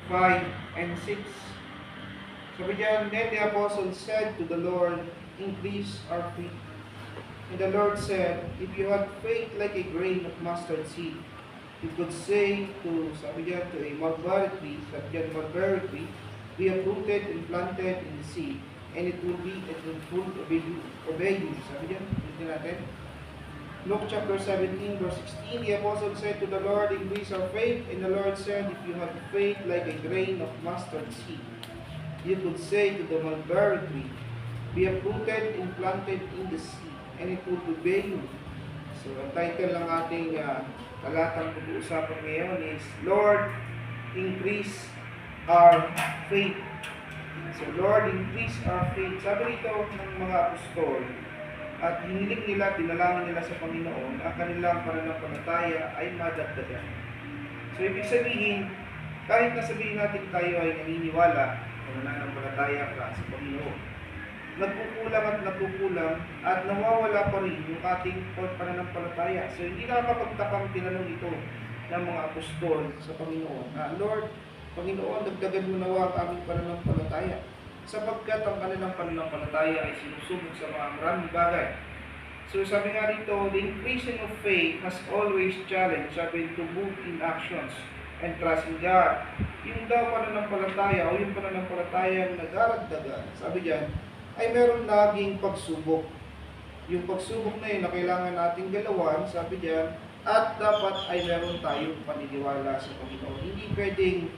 5 and 6. Sabi diyan, then the apostle said to the Lord, increase our faith. And the Lord said, if you had faith like a grain of mustard seed, you could say to, sabi diyan, to a mulberry tree, sabi diyan, mulberry tree, be uprooted and planted in the sea, and it will obey you. Sabi diyan, tingnan natin. Luke chapter 17, verse 16, the apostle said to the Lord, increase our faith. And the Lord said, if you have faith like a grain of mustard seed, you could say to the mulberry tree, be uprooted and planted in the sea, and it will obey you. So, ang title ng ating talatang pag-uusapan ngayon is, Lord, increase our faith. So, Lord, increase our faith. Sabi rito ng mga apostol, at hiniling nila, dinalangin nila sa Panginoon, ang kanilang pananampalataya ay madagdagan. So, ibig sabihin, kahit na sabihin natin tayo ay naniniwala, pananampalataya ka sa Panginoon, nagkukulang at nawawala pa rin yung ating pananampalataya. So, hindi nakakapagtakang tinanong ito ng mga apostol sa Panginoon, Lord, Panginoon, dagdagan mo nawa ang aming pananampalataya, sapagkat ang kanilang pananampalataya ay sinusubok sa mga maraming bagay. So sabi nga dito, the increasing of faith has always challenged, sabi, to move in actions and trust in God. Yung daw pananampalataya o yung pananampalataya na nagdaragdagan, sabi diyan, ay meron laging pagsubok. Yung pagsubok na yun na kailangan nating galawan, sabi diyan, at dapat ay meron tayong paniniwala sa Panginoon. Hindi pwedeng,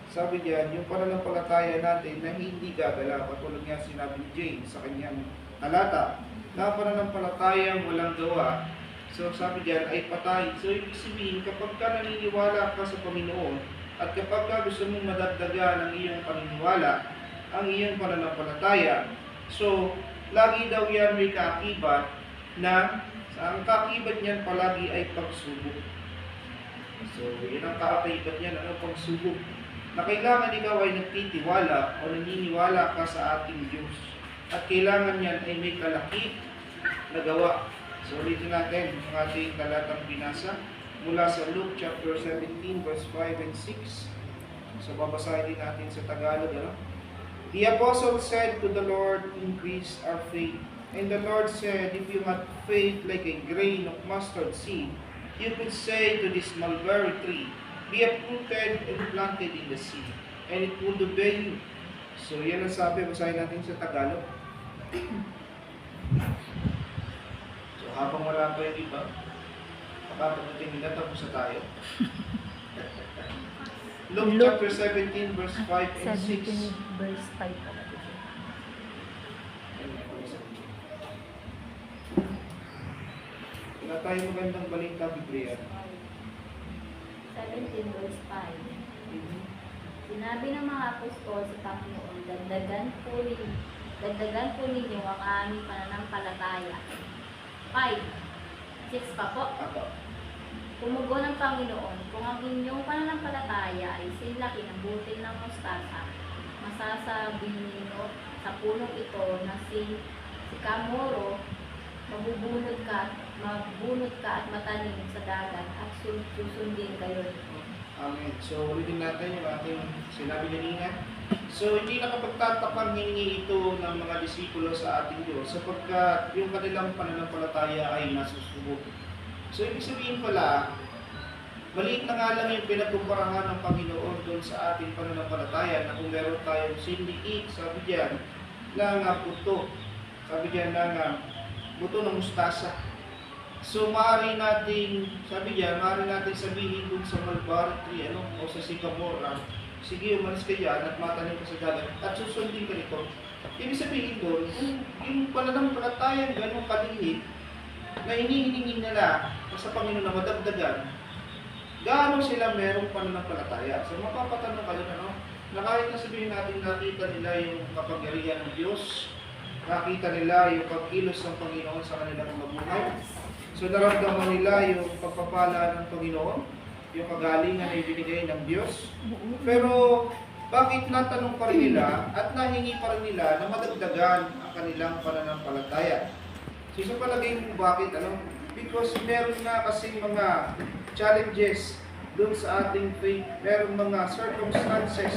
sabi diyan, yung pananampalataya natin na hindi gagalaw. Katulad nga sinabi ni James sa kanyang talata, na pananampalatayang walang gawa, so sabi diyan, ay patay. So ibig sabihin, kapag ka naniniwala ka sa Panginoon, at kapag ka gusto mong madagdagan ang iyong paniniwala, ang iyong pananampalataya, so lagi daw yan may kaakibat na ang kaakibat niyan palagi ay pagsubok. So yun ang kaakibat niyan, ano, pagsubok, na kailangan ikaw ay nagtitiwala o naniniwala ka sa ating Diyos. At kailangan yan ay may kalakip na gawa. So ulitin natin ang ating talatang binasa mula sa Luke chapter 17 verse 5 and 6. So babasahin din natin sa Tagalog. The apostle said to the Lord, increase our faith. And the Lord said, if you had faith like a grain of mustard seed, you could say to this mulberry tree, be uprooted and planted in the sea, and it will obey you. So yan ang sabi, basahin natin sa Tagalog. So habang wala pa yung iba, makapagdating nila, tapos na tayo. Luke chapter 17 verse 5 and 6. 17 verse 5 pala. Wala tayong magandang balita, Biblia. 17 verse 5. Sinabi ng mga apostol sa Panginoon, dagdagan po ninyo ang aming pananampalataya. 5. 6 pa po. Tumugon ng Panginoon, kung ang inyong pananampalataya ay silaki ng butil ng mustasa, masasabihin ninyo sa punong ito na si Kamoro, mabunot ka at matanim sa dagat at susundin kayo nito. Amen. So, ulitin natin yung ating sinabi kanina. So, hindi nakapagtatakang hiningi ito ng mga disipulo sa ating Diyos sapagkat yung kanilang pananampalataya ay nasusubok. So, ibig sabihin pala, maliit na nga lang yung pinagkumparahan ng Panginoon doon sa ating pananampalataya na kung meron tayong sindiik, sabi diyan, ng buto. Sabi diyan ng buto ng mustasa. So, maaari natin, sabi diyan, maaari natin sabihin doon sa mulberry tree, o sa sycamore, sige, umalis ka dyan at matanim ka sa dagat at susundin ka nito. Ibig sabihin doon, kung yung pananampalatayang gano'ng kaliit na hinihingi nila sa Panginoon na madagdagan, gaano sila merong pananampalataya? So, mapapatanong ka doon, na kahit na sabihin natin nakita nila yung kapangyarihan ng Diyos, nakita nila yung pagkilos ng Panginoon sa kanilang mga buhay. So, naramdaman nila yung pagpapala ng Panginoon, yung kagalingan na ibinigay ng Diyos. Pero, bakit natanong pa rin nila at nahingi pa rin nila na madagdagan ang kanilang pananampalataya? So, sa palagay mo bakit? Because meron nga kasi mga challenges doon sa ating faith. Merong mga circumstances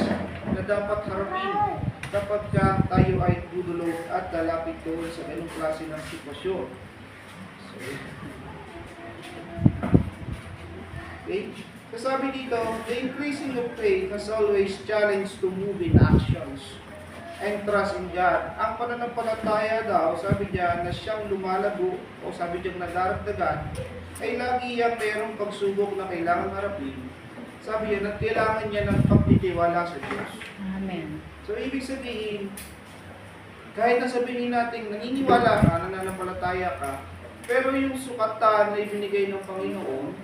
na dapat harapin kapag tayo ay dudulog at lalapit doon sa ganung klase ng sitwasyon. So, okay? Kasabi dito, the increasing of faith has always challenged to move in actions and trust in God. Ang pananampalataya daw, sabi diyan, na siyang lumalago o sabi diyan nadaragdagan, ay lagi yang mayroong pagsubok na kailangan harapin. Sabi yan, at kailangan niya ng pagtitiwala sa Diyos. Amen. So, ibig sabihin, kahit na sabihin natin, naniniwala ka, nananampalataya ka, pero yung sukatan na ibinigay ng Panginoon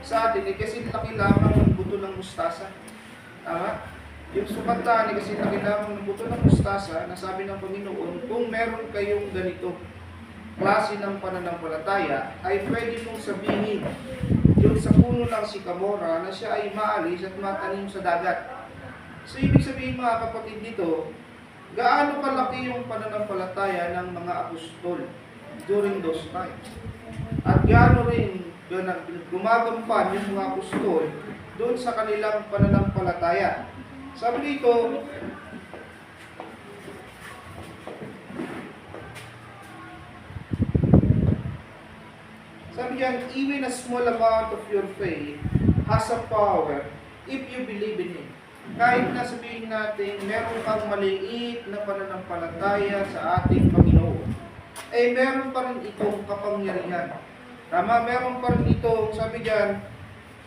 sa atin, kasi laki lamang ng buto ng mustasa. Tama? Yung sukatan, kasi laki lamang ng buto ng mustasa, na sabi ng Panginoon, kung meron kayong ganito, klase ng pananampalataya, ay pwede mong sabihin yung sa puno ng sikamora na siya ay maalis at matanim sa dagat. So, ibig sabihin mga kapatid dito, gaano kalaki yung pananampalataya ng mga apostol during those times. At gaano rin gumagampan yung mga apostol doon sa kanilang pananampalataya. Sabi dito, sabi diyan, even a small amount of your faith has a power if you believe in it. Kahit na sabihin natin, meron kang maliit na pananampalataya sa ating Panginoon, eh meron pa rin itong kapangyarihan. Tama, meron pa rin itong, sabi diyan,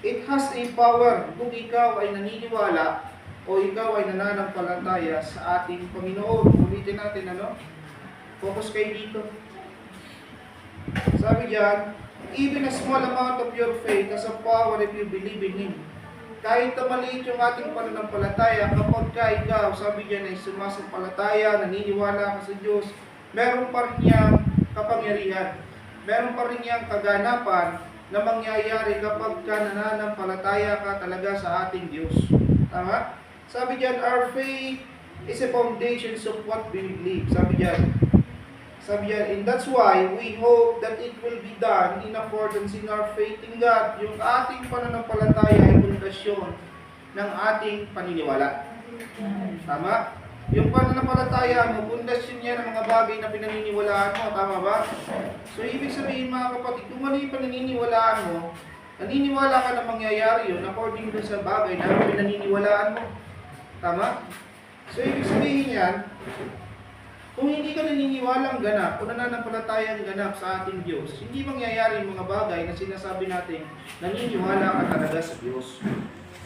it has a power kung ikaw ay naniniwala o ikaw ay nananampalataya sa ating Panginoon. Ulitin natin, ano? Focus kayo dito. Sabi diyan, even a small amount of your faith has a power if you believe in Him. Kahit na maliit yung ating pananampalataya, kapag ikaw, sabi diyan, ay sumasampalataya, naniniwala ka sa Diyos, meron pa rin niyang kapangyarihan. Meron pa rin niyang kaganapan na mangyayari kapag nananampalataya ka talaga sa ating Diyos. Tama? Sabi diyan, our faith is a foundation of what we believe. Sabi diyan, and that's why we hope that it will be done in accordance in our faith in God. Yung ating pananampalataya ay pundasyon ng ating paniniwala. Tama? Yung pananampalataya mo, pundasyon niya ng mga bagay na pinaniniwalaan mo. Tama ba? So, ibig sabihin mga kapatid, kung ano yung pananiniwalaan mo, naniniwala ka na mangyayari yun according to sa bagay na pinaniniwalaan mo. Tama? So, ibig sabihin yan, kung hindi ka naniniwalang ganap o nananampalatayang ganap sa ating Diyos, hindi mangyayari yung mga bagay na sinasabi natin, naniniwala ka talaga sa Diyos.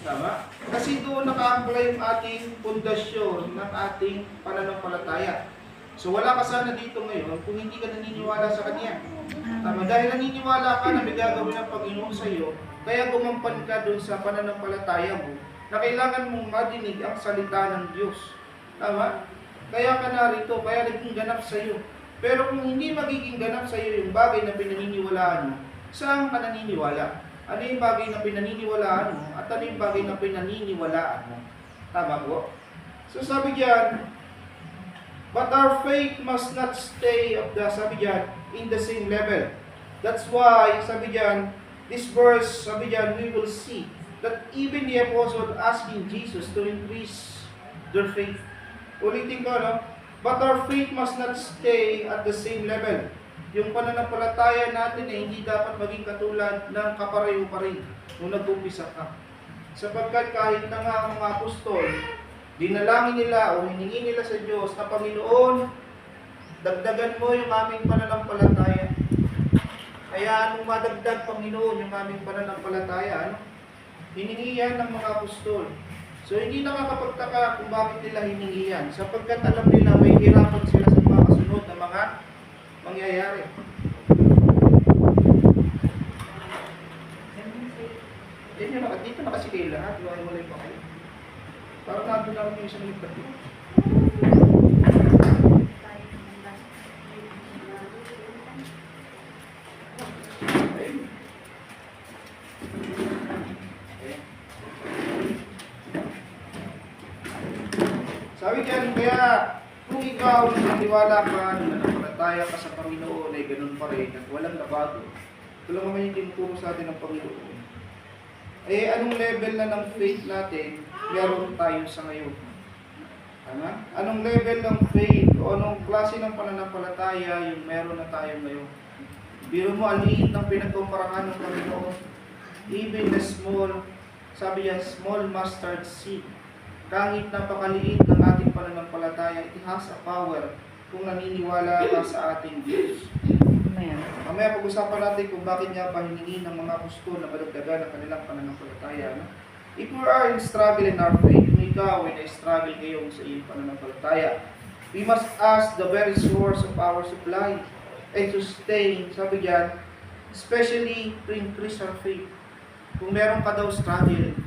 Tama? Kasi doon nakaangkla yung ating pundasyon ng ating pananampalataya. So wala ka sana dito ngayon kung hindi ka naniniwala sa Kanya. Tama? Dahil naniniwala ka na may gagawin ng Panginoon sa iyo, kaya gumampan ka doon sa pananampalataya mo na kailangan mong madinig ang salita ng Diyos. Tama? Kaya ka narito, kaya naging ganap sa iyo. Pero kung hindi magiging ganap sa iyo yung bagay na pinaniniwalaan mo, saan ka naniniwala? Ano yung bagay na pinaniniwalaan mo at ano yung bagay na pinaniniwalaan mo? Tama po? So sabi diyan, but our faith must not stay sabi diyan, in the same level. That's why, sabi diyan, this verse, sabi diyan, we will see that even the apostle asking Jesus to increase their faith. Ulitin ko, no? But our faith must not stay at the same level. Yung pananampalataya natin ay hindi dapat maging katulad ng kapareho pa rin nung nag-umpisa ka. Sapagkat kahit na nga ang mga apostol, dinalangin nila o hiningi nila sa Diyos na Panginoon, dagdagan mo yung aming pananampalataya. Kaya anong madagdag, Panginoon, yung aming pananampalataya? Ano? Hiningi yan ng mga apostol. So, hindi nakakapagtaka kung bakit nila hiningi yan. Sapagkat alam nila may hirapan sila sa mga kasunod na mga mangyayari. Dito na kasi kayo lahat. Iwalay pa kayo. Parang nandun lang yung isang lipat dito. Sabi diyan, kaya kung ikaw naniniwala ka, nananampalataya ka sa Panginoon, ay ganun pa rin at walang nabago. Ito lang naman yung tinuturo sa atin ng Panginoon. Anong level na ng faith natin meron tayo sa ngayon? Tama? Anong level ng faith o anong klase ng pananampalataya yung meron na tayo ngayon? Biro mo, ang liit ng pinagkumparahan ng Panginoon. Even the small, sabi niya, small mustard seed. Kahit napakaliit ng ating pananampalataya, it has a power kung naniniwala ka sa ating Diyos. Mamaya pag-usapan natin kung bakit niya pahiningin ng mga apostol na madagdagan ang kanilang pananampalataya. No? If we are in struggle in our faith, kung ikaw ay na-struggle ngayon sa iyong pananampalataya, we must ask the very source of our supply and sustain, sabi diyan, especially to increase our faith. Kung meron ka daw struggle,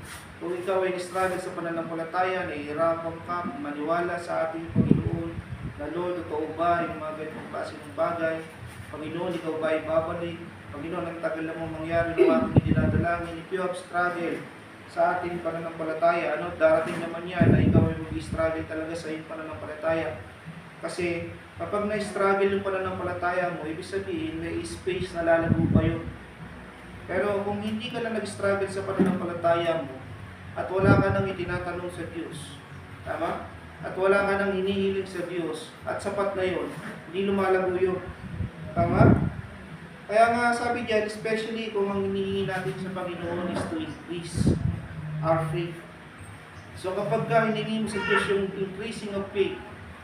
kung ikaw ay na-struggle sa pananampalataya, nahihirapan ka maniwala sa ating Panginoon, na Lord, totoo ba yung mga ganitong klase ng bagay? Panginoon, ikaw ba ay babalik? Panginoon, ang tagal na mong mangyari ng aking dinadalangin. If you have struggle sa ating pananampalataya, darating naman yan na ikaw ay mag-struggle talaga sa iyong pananampalataya. Kasi kapag na-struggle yung pananampalataya mo, ibig sabihin may space na lalago pa yun. Pero kung hindi ka lang nag-struggle sa pananampalataya mo, at wala ka nang itinatanong sa Diyos, tama? At wala ka nang hinihiling sa Diyos, at sapat na yun, hindi lumalago yun. Tama? Kaya nga sabi diyan, especially kung ang hinihingi natin sa Panginoon is to increase our faith. So kapag ka hiningi mo sa Diyos yung increasing of faith,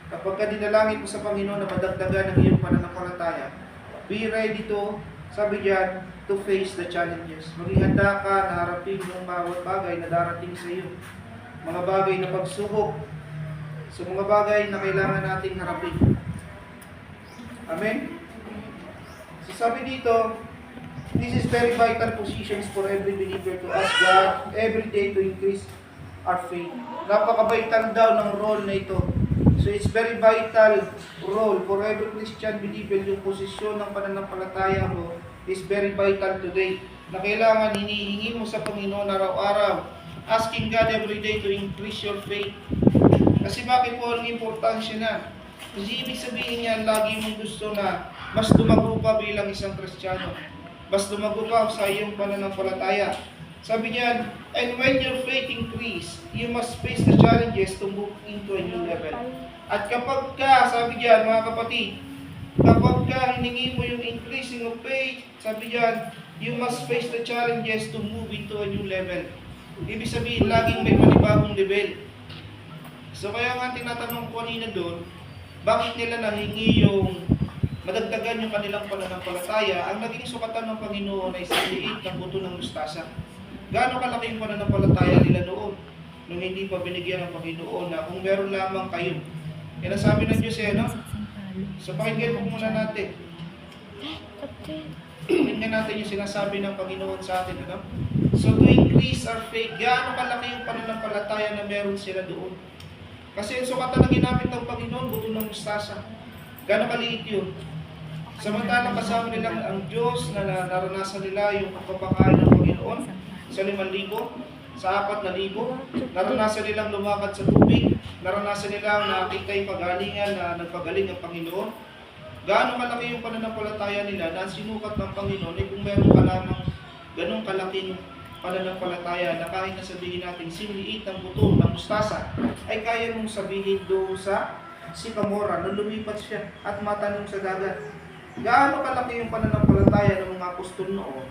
kapag ka dinalangin mo sa Panginoon na madagdagan ng iyong pananampalataya, be ready to, sabi diyan, to face the challenges. Maging handa ka na harapin yung bawat bagay na darating sa iyo. Mga bagay na pagsubok. So mga bagay na kailangan nating harapin. Amen? So sabi dito, this is very vital positions for every believer to ask God every day to increase our faith. Napaka-vital daw ng role na ito. So it's very vital role for every Christian believer. Yung posisyon ng pananampalataya mo is very vital today. Na kailangan hinihingi mo sa Panginoon araw-araw. Asking God every day to increase your faith. Kasi bakit po ang importansya na? Kasi ibig sabihin niya, lagi mong gusto na mas lumago pa bilang isang Kristiyano. Mas lumago pa sa iyong pananampalataya. Sabi niya, and when your faith increase, you must face the challenges to move into a new level. At kapag ka, sabi niya, mga kapatid, kapag ka hiningi mo yung increasing of faith, sabi niya, you must face the challenges to move into a new level. Ibig sabihin, laging may panibagong level. So kaya nga tinatanong ko kanina doon, bakit nila nahingi yung madagdagan yung kanilang pananampalataya? Ang naging sukatan ng Panginoon ay sa liit ng buto ng mustasa. Gaano kalaki yung pananampalataya nila noon nung hindi pa binigyan ng Panginoon na kung meron lamang kayo. Kaya sabi ng Diyos So pakinggan po muna natin. Pakinggan natin yung sinasabi ng Panginoon sa atin. So to increase our faith, gaano kalaki yung pananampalataya na meron sila doon? Kasi yung sukatan na ginamit ng Panginoon, buto ng mustasa. Gano'ng kaliit yun? Samantalang kasama nila ang Diyos na naranasan nila yung pagpapakain ng Panginoon sa 5,000, sa 4,000. Naranasan nilang lumakad sa tubig. Naranasan nilang nakita yung pagalingan na nagpagaling ang Panginoon. Gaano kalaki yung pananampalataya nila na sinukat ng Panginoon kung meron ka lamang ganong kalaking pananampalataya na kahit na sabihin natin siniliit ng buto ng mustasa, ay kaya mong sabihin doon sa Sycamore na lumipat siya at matanong sa dagat. Gaano kalaki yung pananampalataya ng mga apostol noon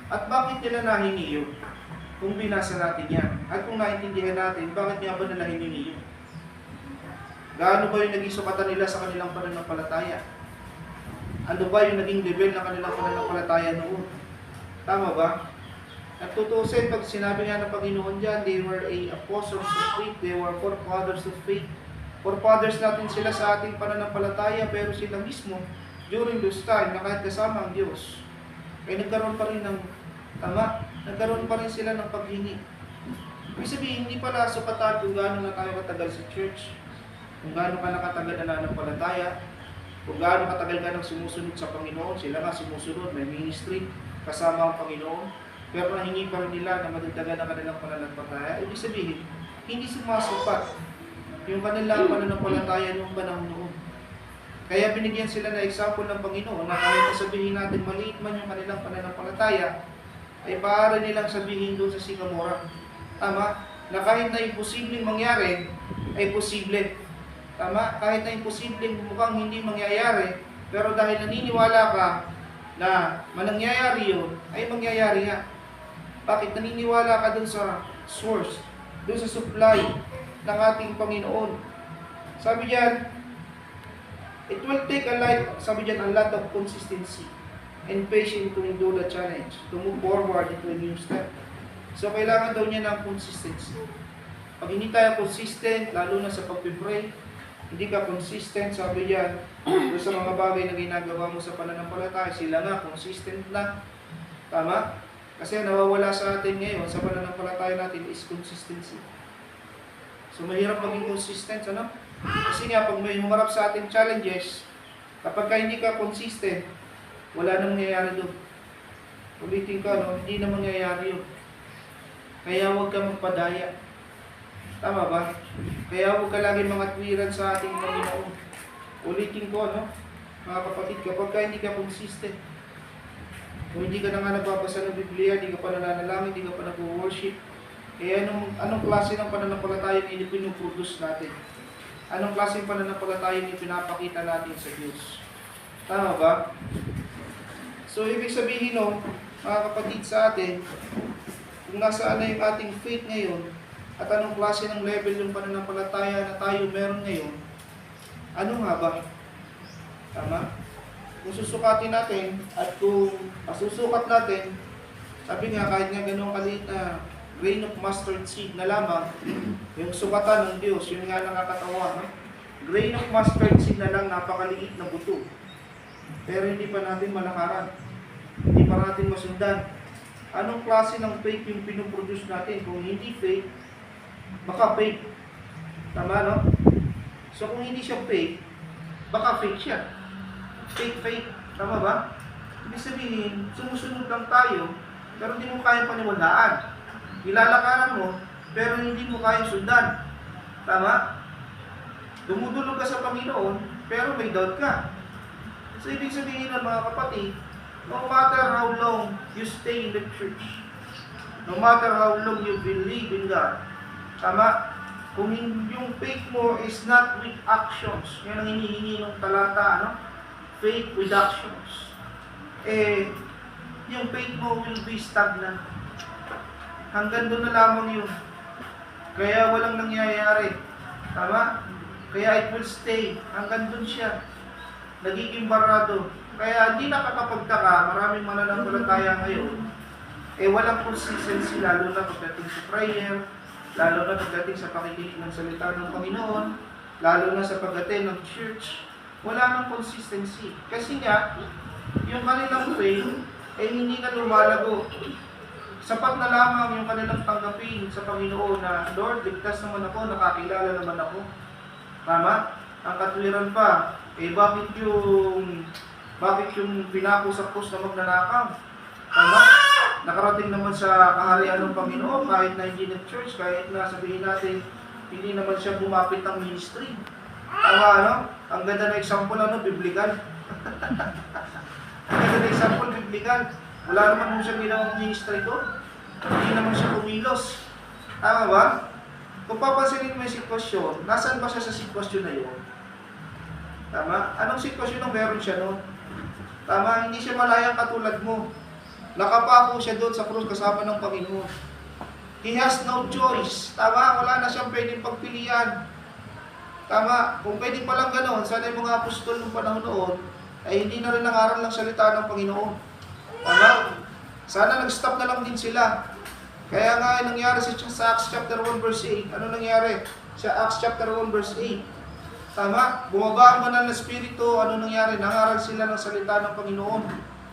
at bakit nila nahingi yun? Kung binasa natin yan at kung naintindihan natin, bakit nga ba nila hiningi yun? Gaano ba yung naging sukatan nila sa kanilang pananampalataya? Ano ba yung naging level ng kanilang pananampalataya noon? Tama ba? At tutusin, pag sinabi nga ng Panginoon dyan, they were apostles of faith, they were forefathers of faith. Forefathers natin sila sa ating pananampalataya, pero sila mismo, during those time, na kahit kasama ang Diyos, ay nagkaroon pa rin ng tama, nagkaroon pa rin sila ng paghingi. Ibig sabihin, hindi pala supatan kung gaano na tayo katagal sa church, kung gaano ka nakatagal na nananampalataya, kung gaano katagal ka nang sumusunod sa Panginoon, sila nga sumusunod, may ministry, kasama ang Panginoon, pero nahingi pa rin nila na madagdagan ang kanilang pananampalataya. Ibig sabihin, hindi sumasupat yung kanilang pananampalataya noong panahon noon. Kaya binigyan sila na example ng Panginoon na kahit sabihin natin maliit man yung kanilang pananampalataya, ay maaari nilang sabihin doon sa Sycamore. Tama? Na kahit na imposibleng mangyari, ay posible. Tama? Kahit na imposibleng mukhang hindi mangyayari, pero dahil naniniwala ka na manangyayari yun, ay mangyayari nga. Bakit? Naniniwala ka dun sa source, dun sa supply ng ating Panginoon. Sabi diyan, it will take sabi diyan, a lot of consistency and patience to endure the challenge, to move forward into a new step. So, kailangan daw niya ng consistency. Pag hindi tayo consistent, lalo na sa pag-pray, hindi ka consistent, sabi diyan, doon sa mga bagay na ginagawa mo sa pananampalataya, sila nga consistent na. Tama? Kasi nawawala sa atin ngayon, sa pananampalataya natin is consistency. So, mahirap maging consistent, ano? Kasi nga, pag may humarap sa ating challenges, kapag ka hindi ka consistent, wala nang mangyayari doon. Ulitin ko, no? Hindi na mangyayari yun. Kaya huwag ka magpadaya. Tama ba? Kaya huwag ka lagi mga tuwiran sa ating Panginoon. Ulitin ko, no? Mga kapatid, kapag ka hindi ka consistent, kung hindi ka na nga nagbabasa ng Biblia, hindi ka pa nananalangin, hindi ka pa nag-worship, kaya anong klase ng pananampalataya yung pinuproduce natin? Anong klase ng pananampalataya yung pinapakita natin sa Diyos? Tama ba? So, ibig sabihin no, mga kapatid sa atin, kung nasaan na yung ating faith ngayon, at anong klase ng level yung pananampalataya na tayo meron ngayon, ano nga ba? Tama? Kung susukatin natin, at kung masusukat natin, sabi nga, kahit nga ganun kaliit na grain of mustard seed na lamang, yung sukatan ng Diyos, yun nga nakakatawa. No? Grain of mustard seed na lang, napakaliit na buto. Pero hindi pa natin malakaran. Hindi pa natin masundan. Anong klase ng faith yung pinuproduce natin? Kung hindi faith, baka faith. Tama, no? So kung hindi siya faith, baka fake siya. Fake. Tama ba? Ibig sabihin, sumusunod lang tayo, pero hindi mo kayang paniwalaan. Ilalakaran mo, pero hindi mo kayang sundan. Tama? Dumudulog ka sa Panginoon, pero may doubt ka. So ibig sabihin ng mga kapatid, no matter how long you stay in the church, no matter how long you believe in God, tama? Kung yung faith mo is not with actions, yan ang hinihingi ng talata, ano? Faith with actions. Yung faith mo will be stagnant. Hanggang doon na lamang yun. Kaya walang nangyayari. Tama? Kaya it will stay. Hanggang doon siya. Nagiging barado. Kaya hindi nakakapagtaka, maraming mananampalataya ngayon, walang consistency, lalo na pagdating sa prayer, lalo na pagdating sa pakikinig ng salita ng Panginoon, lalo na sa pag-attend ng church, wala nang consistency. Kasi nga, yung kanilang faith, hindi na lumalago. Sapat na lamang yung kanilang tanggapin sa Panginoon na, Lord, ligtas naman ako, nakakilala naman ako. Tama? Ang katwiran pa, bakit yung pinakusapos na magnanakaw? Tama? Nakarating naman sa kaharian ng Panginoon, kahit na hindi nag-church, kahit na sabihin natin, hindi naman siya bumapit ng ministry. Tama, ano? Ang ganda na example, biblical. Ang ganda na example, biblical. Wala naman kung siyang ginawang ministry doon. Hindi naman siya kumilos. Tama ba? Kung papansinin mo yung sitwasyon, nasaan ba siya sa sitwasyon na yun? Tama? Anong sitwasyon ang meron siya noon? Tama? Hindi siya malayang katulad mo. Nakapako siya doon sa krus kasama ng Panginoon. He has no choice. Tama? Wala na siyang pwedeng pagpilian. Tama? Kung pwedeng palang gano'n, sana yung mga apostol ng panahon noon, ay hindi na rin nangaral ng salita ng Panginoon. Tama? Sana nag-stop na lang din sila. Kaya nga nangyari sa Acts chapter 1 verse 8. Ano nangyari? Sa Acts chapter 1 verse 8. Tama? Bumaba ang banal na spirito. Ano nangyari? Nangaral sila ng salita ng Panginoon.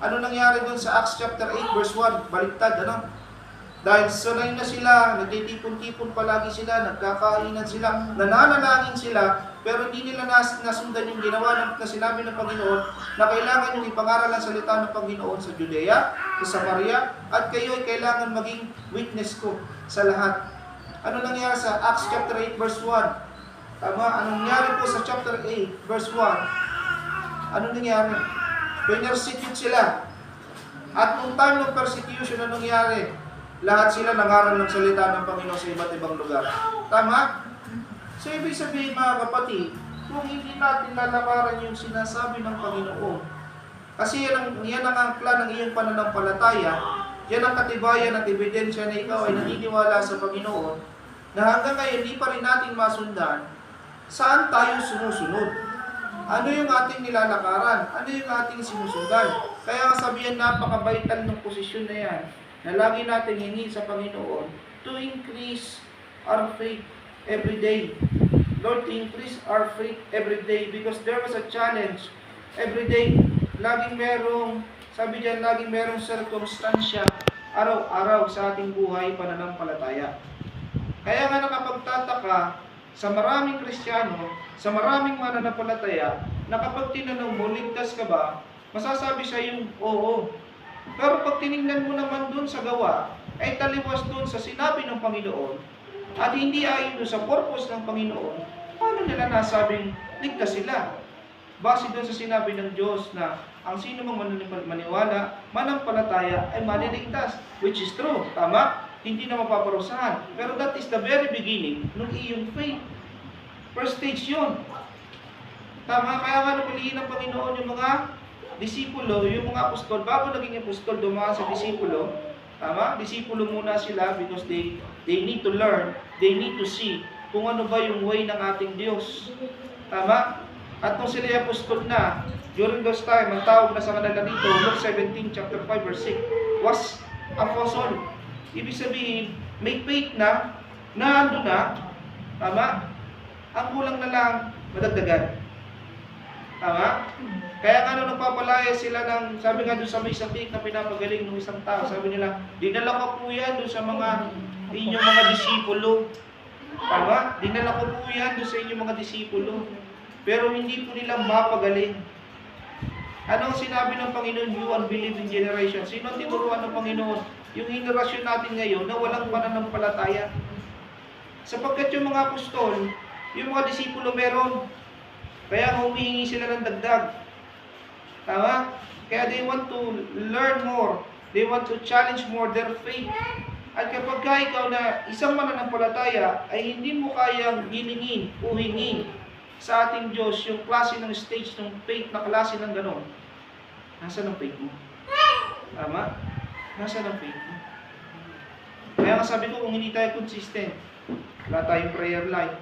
Ano nangyari doon sa Acts chapter 8 verse 1? Baliktad, ano? Dahil sanay na sila, nagtitipon-tipon palagi sila, nagkakainan sila, nananalangin sila, pero hindi nila nasundan yung ginawa na sinabi ng Panginoon na kailangan yung ipangaral ang salita ng Panginoon sa Judea, sa Samaria, at kayo ay kailangan maging witness ko sa lahat. Ano nangyari sa Acts chapter 8 verse 1? Tama? Anong nangyari po sa chapter 8 verse 1? Ano nangyari? Persecute sila. At nung time ng persecution na nangyari, lahat sila nangaral ng salita ng Panginoon sa iba't ibang lugar. Tama? So, ibig sabihin mga kapatid, kung hindi natin lalakaran yung sinasabi ng Panginoon, kasi yan ang angkla ng iyong pananampalataya, yan ang katibayan at ebidensya na ikaw ay naniniwala sa Panginoon, na hanggang ngayon hindi pa rin natin masundan, saan tayo sumusunod? Ano yung ating nilalakaran? Ano yung ating sinusundan? Kaya nga sabihan, napaka-vital ng posisyon na yan, na lagi natin hingin sa Panginoon to increase our faith every day. Lord, to increase our faith every day because there was a challenge every day. Laging merong, sabi diyan, laging merong circumstansya araw-araw sa ating buhay pananampalataya. Kaya nga nakapagtataka sa maraming Kristiyano, sa maraming mananampalataya, na kapag tinanong mo, ligtas ka ba? Masasabi siya yung oo. Pero pag tinignan mo naman dun sa gawa, ay taliwas dun sa sinabi ng Panginoon, at hindi ayon dun sa purpose ng Panginoon, paano nila nasabing ligtas sila? Base dun sa sinabi ng Diyos na ang sino mang maniwala, manampalataya ay maliligtas, which is true, tama? Hindi na mapaparusahan. Pero that is the very beginning ng iyong faith. First stage yun. Tama? Kaya nga napiliin ng Panginoon yung mga disipulo, yung mga apostol, bago naging apostol, dumaan sa disipulo. Tama? Disipulo muna sila because they need to learn, they need to see kung ano ba yung way ng ating Diyos. Tama? At nung sila apostol na, during those time, ang tawag na sa kanila dito, Luke 17, chapter 5, verse 6, was apostle. Ibig sabihin, may faith na, ando na, tama? Ang kulang na lang, madagdagan. Tama? Kaya nga nung nagpapalaya sila ng, sabi nga doon sa may sakit na pinapagaling ng isang tao, sabi nila, dinala ko po yan doon sa mga inyong mga disipulo. Tama? Dinala ko po yan doon sa inyong mga disipulo. Pero hindi po nila mapagaling. Anong sinabi ng Panginoon? You unbelieving generation. Sino ang tinuruan ng Panginoon? Yung henerasyon natin ngayon na walang pananampalataya. Sapagkat yung mga apostol, yung mga disipulo meron. Kaya humihingi sila ng dagdag. Tama? Kaya they want to learn more. They want to challenge more their faith. At kapag ikaw na isang mananampalataya ay hindi mo kayang hilingin o hingin sa ating Diyos yung klase ng stage ng faith na klase ng ganon, nasa ng faith mo? Tama? Nasa ng faith mo? Kaya nga sabi ko, kung hindi tayo consistent, wala tayong prayer life,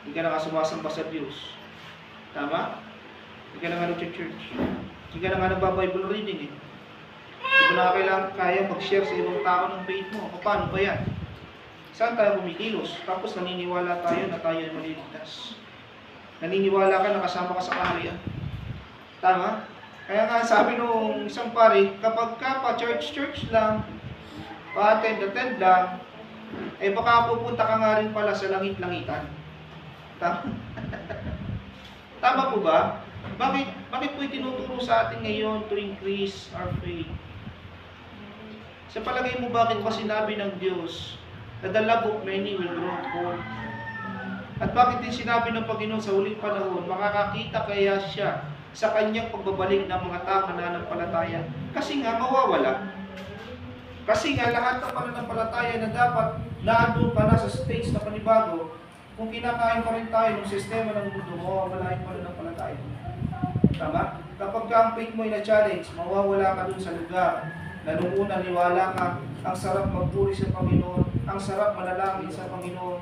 hindi ka na nga sumasamba sa Diyos. Tama? Hindi ka na nga nag-church. Hindi ka na nga nagba-Bible reading eh. Hindi mo na kailangan kaya mag-share sa ibang tao ng faith mo. Paano ba yan? Saan tayo kumikilos? Tapos naniniwala tayo na tayo ay maliligtas. Naniniwala ka na kasama ka sa kaharian. Tama? Kaya nga sabi nung isang pare, kapag ka pa church lang, pa-attend lang, eh baka pupunta ka nga rin pala sa langit-langitan. Tama? Tama po ba? Bakit po itinuturo sa atin ngayon to increase our faith? Sa palagay mo, bakit pa sinabi ng Diyos na the love of many will grow cold? At bakit din sinabi ng Panginoon sa huling panahon, makakakita kaya siya sa kanyang pagbabalik ng mga tao na nananampalataya? Kasi nga, mawawala. Kasi nga, lahat ng pananampalataya na dapat naandun pa na sa stage na panibago, kung kinakain pa rin tayo ng sistema ng mundo, mawawala yung pananampalataya. Tama? Kapag ka ang faith mo ay na-challenge, mawawala ka dun sa lugar na nung una niwala ka, ang sarap magpuri sa Panginoon, ang sarap manalangin sa Panginoon,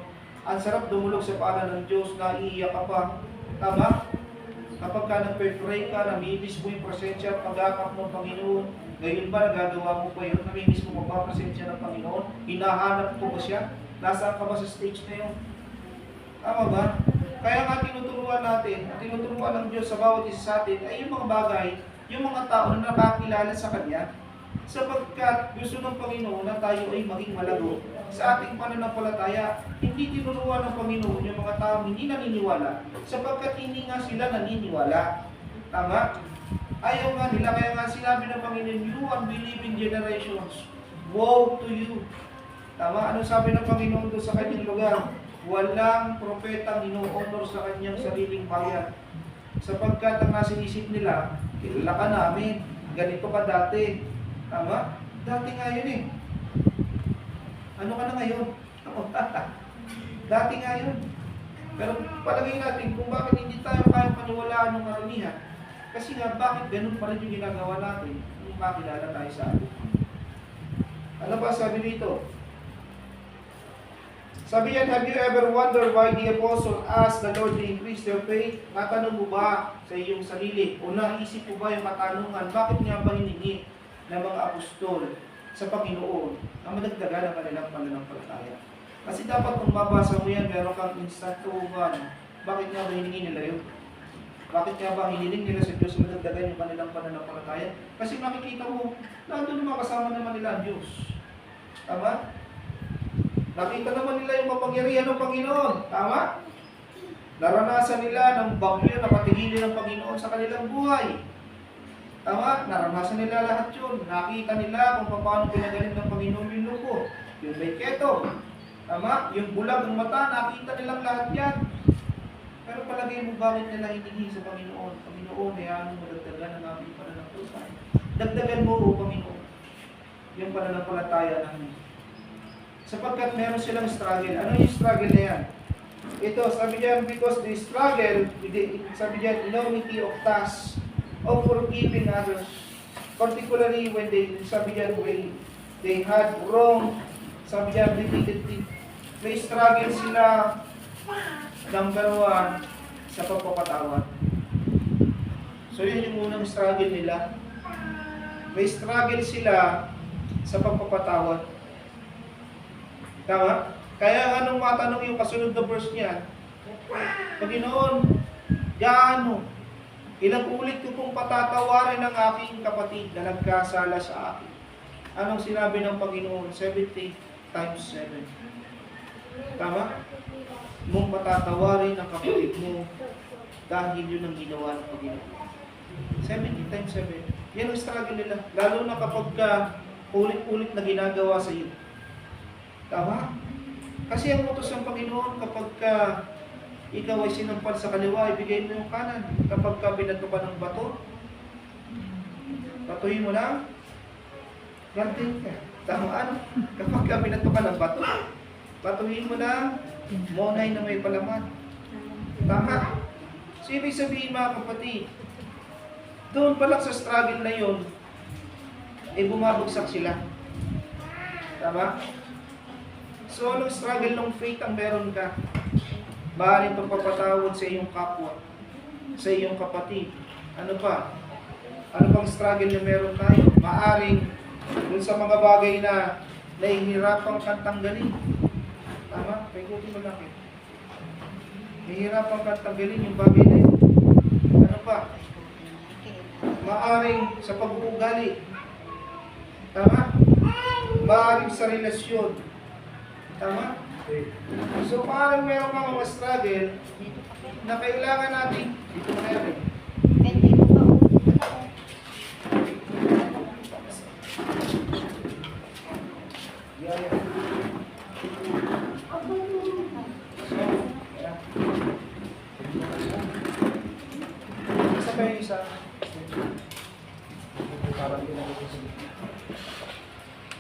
ang sarap dumulog sa paanan ng Diyos na iiyak ka pa. Tama? Kapag ka nagpe-pray ka, namimiss mo yung presensya at pag-akap ng Panginoon, ngayon ba nagagawa mo pa yun? Namimiss mo magpapresensya ng Panginoon? Hinahanap ko ba siya? Nasaan ka ba sa stage na yun? Tama ba? Kaya nga tinuturuan natin, tinuturuan ng Diyos sa bawat isa sa atin ay yung mga bagay, yung mga tao na nakakilala sa Kanya, sapagkat gusto ng Panginoon na tayo ay maging malago sa ating pananampalataya. Hindi tinuruan ng Panginoon yung mga tao hindi naniniwala, sapagkat hindi nga sila naniniwala. Tama? Ayaw nga nila, kaya nga sinabi ng Panginoon, you unbelieving generations, woe to you. Tama? Anong sabi ng Panginoon doon sa kanyang lugar? Walang propetang ino-honor sa kanyang sariling bayan. Sapagkat ang nasa isip nila, kilala ka namin, ganito ka dati. Tama? Dati nga yun eh. Ano ka na ngayon? Ako, dati nga yun. Pero palagay natin kung bakit hindi tayo kaya paniwalaan ng karamihan. Kasi nga, bakit ganun pa rin yung ginagawa natin nung makilala tayo sa atin? Ano ba sabi dito? Sabi yan, have you ever wondered why the apostle asked the Lord to increase their faith? Natanong mo ba sa iyong sarili? O naisip mo ba yung katanungan? Bakit nga ba hiningi ng mga apostol sa Panginoon na madagdagan ang kanilang pananampalataya? Kasi dapat kung mabasa mo yan, meron kang instant tuwan. Bakit nga ba hiningi nila yun? Bakit nga ba hiniling nila sa Diyos na madagdagan yung kanilang pananampalataya? Kasi makikita mo, nandun yung makasama naman nila ang Diyos. Tama? Nakita naman nila yung kapangyarihan ng Panginoon. Tama? Naranasan nila ng bagyo na patigilin ng Panginoon sa kanilang buhay. Tama? Naranasan nila lahat yun. Nakita nila kung paano pinagaling ng Panginoon yung lupo. Yung may keto. Tama? Yung bulag ng mata, nakita nilang lahat yan. Pero palagay mo bakit nila hiningi sa Panginoon? Panginoon, hayaan mo madagdagan ang aming pananampalataya. Dagdagan mo, O Panginoon, yung pananampalataya namin. Sapagkat meron silang struggle. Ano yung struggle na yan? Ito, sabi diyan, because the struggle, sabi diyan, enormity of tasks of forgiving others. Particularly when sabi diyan, when they had wrong, sabi diyan, repeatedly. May struggle sila, number one, sa pagpapatawad. So yun yung unang struggle nila. May struggle sila sa pagpapatawad. Tama? Kaya anong matanong yung kasunod na verse niya? Panginoon, gaano? Ilang ulit ko pong patatawarin ang aking kapatid na nagkasala sa akin. Anong sinabi ng Panginoon? 70 times 7. Tama? Mong patatawarin ang kapatid mo dahil yun ang ginawa ng Panginoon. 70 times 7. Yan ang struggle nila. Lalo na kapag ulit-ulit na ginagawa sa iyo. Tama? Kasi ang utos ng Panginoon kapag ikaw ay sinampal sa kaliwa, ibigay mo yung kanan. Kapag binato ka ng bato, batuhin mo lang, gantin ka. Tamaan. Kapag binato ka ng bato, batuhin mo lang, monay na may palaman. Tama? So, ibig sabihin mga kapatid, doon pa lang sa struggle na yun, bumabagsak sila. Tama? So, anong struggle ng faith ang meron ka? Maaaring pagpapatawad sa iyong kapwa, sa iyong kapatid. Ano pa? Ano pang struggle na meron tayo? Maaaring dun sa mga bagay na nahihirapan kang tanggalin. Tama? Paikutin mo lang. Nahihirapan kang tanggalin yung bagay na yun. Ano pa? Maaaring sa pag-uugali. Tama? Maaaring sa relasyon. Tama? So, parang meron kang mga struggle na kailangan natin dito na yan. Yeah. So, yeah. Isa pa yung isa.